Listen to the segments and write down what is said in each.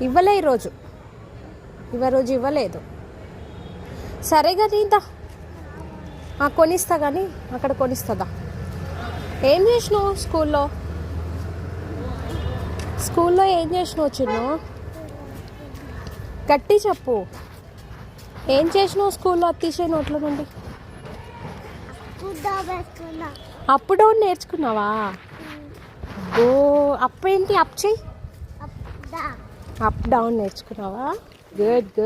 ఇవ్వలే ఈరోజు ఇవ్వలేదు. సరే కానీ దా కొనిస్తా, కానీ అక్కడ కొనిస్తుందా. ఏం చేసినావు స్కూల్లో ఏం చేసినావు చిన్ను? గట్టి చెప్పు. ఏం చేసినావు స్కూల్లో? అత్తిసే నోట్ల నుండి అప్ డౌన్ నేర్చుకున్నావా? ఓ అప్ ఏంటి? అప్ చెయ్యి. అప్ డౌన్ నేర్చుకున్నావా? గుడ్.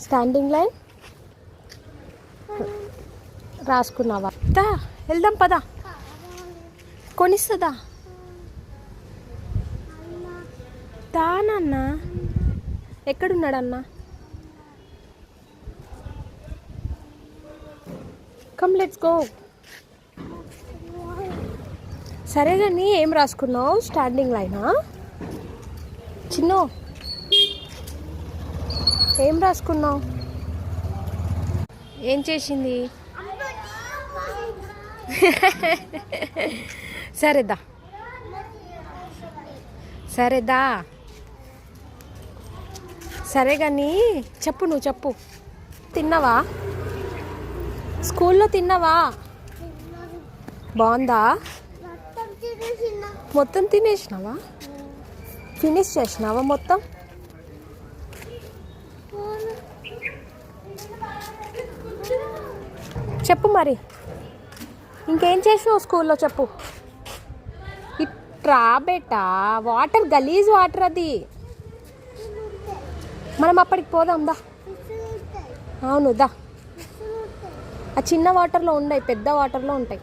స్టాండింగ్ లైన్ రాసుకున్నావా? దా వెళ్దాం పదా. కొనిస్తుందా? దానన్న ఎక్కడున్నాడన్న? Come let's go. సరే కానీ ఏం రాసుకున్నావు? స్టాండింగ్ లైనా? చిన్ను ఏం రాసుకున్నావు? ఏం చేసింది? సరేదా సరే కానీ నువ్వు చెప్పు. తిన్నావా? స్కూల్లో తిన్నావా? బాగుందా? మొత్తం తినేసినావా? ఫినిష్ చేసినావా మొత్తం? చెప్పు మరి, ఇంకేం చేసినావు స్కూల్లో చెప్పు. ఇట్రా బేటా, వాటర్ గలీజ్ వాటర్ అది. మనం అప్పటికి పోదాం దా. అవును దా. ఆ చిన్న వాటర్లో ఉండవు, పెద్ద వాటర్లో ఉంటాయి.